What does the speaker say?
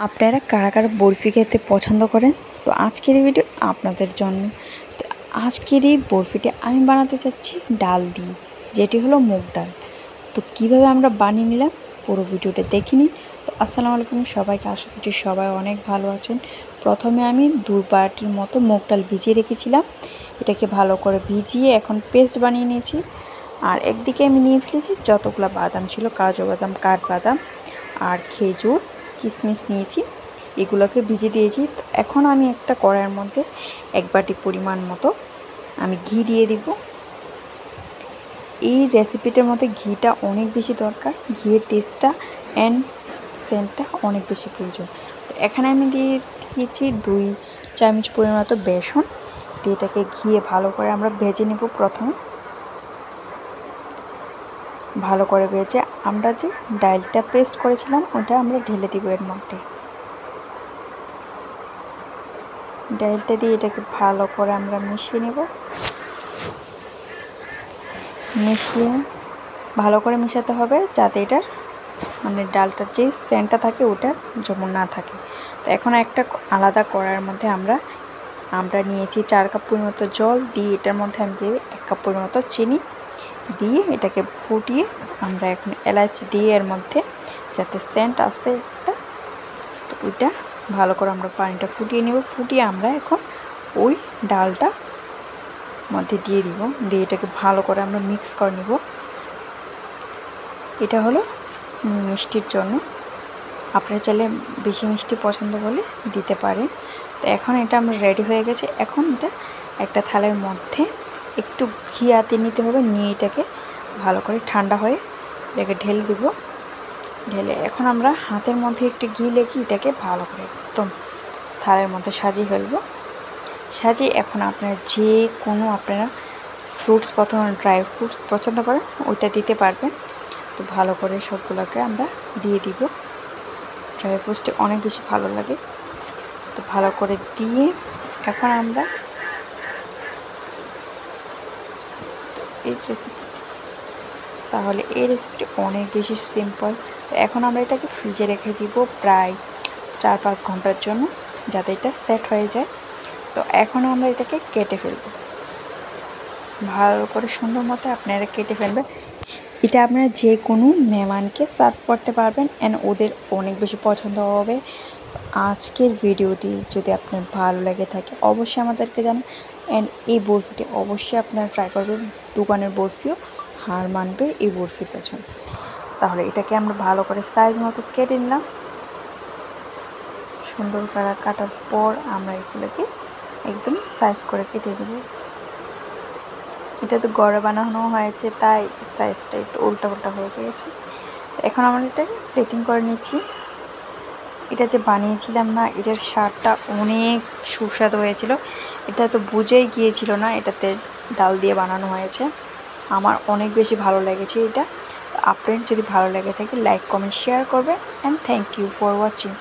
আপনারা কারা কারা বরফি খেতে পছন্দ করেন? তো আজকের এই ভিডিও আপনাদের জন্য। তো আজকের এই বরফিটি আমি বানাতে চাচ্ছি ডাল দিয়ে, যেটি হলো মুগ ডাল। তো কিভাবে আমরা বানিয়ে নিলাম পুরো ভিডিওটা দেখে নিন। তো আসসালামু আলাইকুম সবাইকে, আশা করছি সবাই অনেক ভালো আছেন। প্রথমে আমি 2 বাটির মতো মুগ ডাল ভিজিয়ে রেখেছিলাম। এটাকে ভালো করে ভিজিয়ে এখন পেস্ট বানিয়ে নিয়েছি। আর একদিকে আমি নিয়ে ফেলেছি যতগুলো বাদাম ছিল, কাজু বাদাম, কাঠবাদাম আর খেজুর, কিশমিশ নিয়েছি, এগুলোকে ভিজিয়ে দিয়েছি। তো এখন আমি একটা কড়াইয়ের মধ্যে 1 বাটি পরিমাণ মতো আমি ঘি দিয়ে দিব। এই রেসিপিটার মধ্যে ঘিটা অনেক বেশি দরকার, ঘিয়ের টেস্টটা অ্যান্ড সেন্টটা অনেক বেশি প্রয়োজন। তো এখানে আমি দিয়ে দিয়েছি 2 চামচ পরিমাণ মতো বেসন দিয়ে এটাকে ঘিয়ে ভালো করে আমরা ভেজে নেব। প্রথমে ভালো করে ভেজে আমরা যে ডালটা পেস্ট করেছিলাম ওটা আমরা ঢেলে দিব এর মধ্যে। ডালটা দিয়ে এটাকে ভালো করে আমরা মিশিয়ে নেব। মিশিয়ে ভালো করে মেশাতে হবে যাতে এটার ডালটার যে সেন্টটা থাকে ওটা যেমন না থাকে। তো এখন একটা আলাদা কড়াইয়ের মধ্যে আমরা নিয়েছি 4 কাপ পরিমাণ জল দিয়ে, এটার মধ্যে আমি দিয়ে 1 কাপ পরিমাণ চিনি দিয়ে এটাকে ফুটিয়ে আমরা এখন এলাচি দিয়ে এর মধ্যে যাতে সেন্ট আসে একটা, তো ওইটা ভালো করে আমরা পানিটা ফুটিয়ে নেব। ফুটিয়ে আমরা এখন ওই ডালটা মধ্যে দিয়ে দিব, দিয়ে এটাকে ভালো করে আমরা মিক্স করে নেব। এটা হলো মিষ্টির জন্য, আপনারা চাইলে বেশি মিষ্টি পছন্দ করলে দিতে পারেন। তো এখন এটা আমরা রেডি হয়ে গেছে। এখন এটা একটা থালের মধ্যে একটু ঘি হাতে নিতে হবে, নিয়ে এটাকে ভালো করে ঠান্ডা হয়ে এটাকে ঢেলে দিব। ঢেলে এখন আমরা হাতের মধ্যে একটু ঘি লেগে এটাকে ভালো করে একদম থালের মধ্যে সাজিয়ে ফেলব। সাজিয়ে এখন আপনারা যে কোনো ফ্রুটস, প্রথমে ড্রাই ফ্রুটস পছন্দ করেন ওইটা দিতে পারবেন। তো ভালো করে সবগুলোকে আমরা দিয়ে দিব, ড্রাই ফ্রুটসটা অনেক বেশি ভালো লাগে। তো ভালো করে দিয়ে এখন আমরা এই রেসিপিটি অনেক বেশি সিম্পল। এখন আমরা এটাকে ফ্রিজে রেখে দিব প্রায় 4-5 ঘন্টার জন্য, যাতে এটা সেট হয়ে যায়। তো এখন আমরা এটাকে কেটে ফেলব, ভালো করে সুন্দর মতো আপনারা কেটে ফেলবেন। এটা আপনারা যে কোনো মেহমানকে সার্ভ করতে পারবেন অ্যান্ড ওদের অনেক বেশি পছন্দ হবে। আজকের ভিডিওটি যদি আপনার ভালো লেগে থাকে অবশ্যই আমাদেরকে জানান, অ্যান্ড এই বরফিটি অবশ্যই আপনারা ট্রাই করবেন। দোকানের বরফিও হার মানবে এই বরফির পেছনে। তাহলে এটাকে আমরা ভালো করে সাইজ মতো কেটে নিলাম। সুন্দর করে কাটার পর আমরা এগুলোকে একদম সাইজ করে কেটে দেব। এটা তো গড়ে বানানো হয়েছে তাই সাইজটা একটু উল্টা হয়ে গিয়েছে। তো এখন আমরা এটাকে প্লেটিং করে নিচ্ছি। এটা যে বানিয়েছিলাম না, এটার স্বাদটা অনেক সুস্বাদু হয়েছিল। এটা তো বুঝেই গিয়েছিল না এটাতে ডাল দিয়ে বানানো হয়েছে। আমার অনেক বেশি ভালো লেগেছে এটা। আপনার যদি ভালো লেগে থাকে লাইক, কমেন্ট, শেয়ার করবেন, and thank you for watching.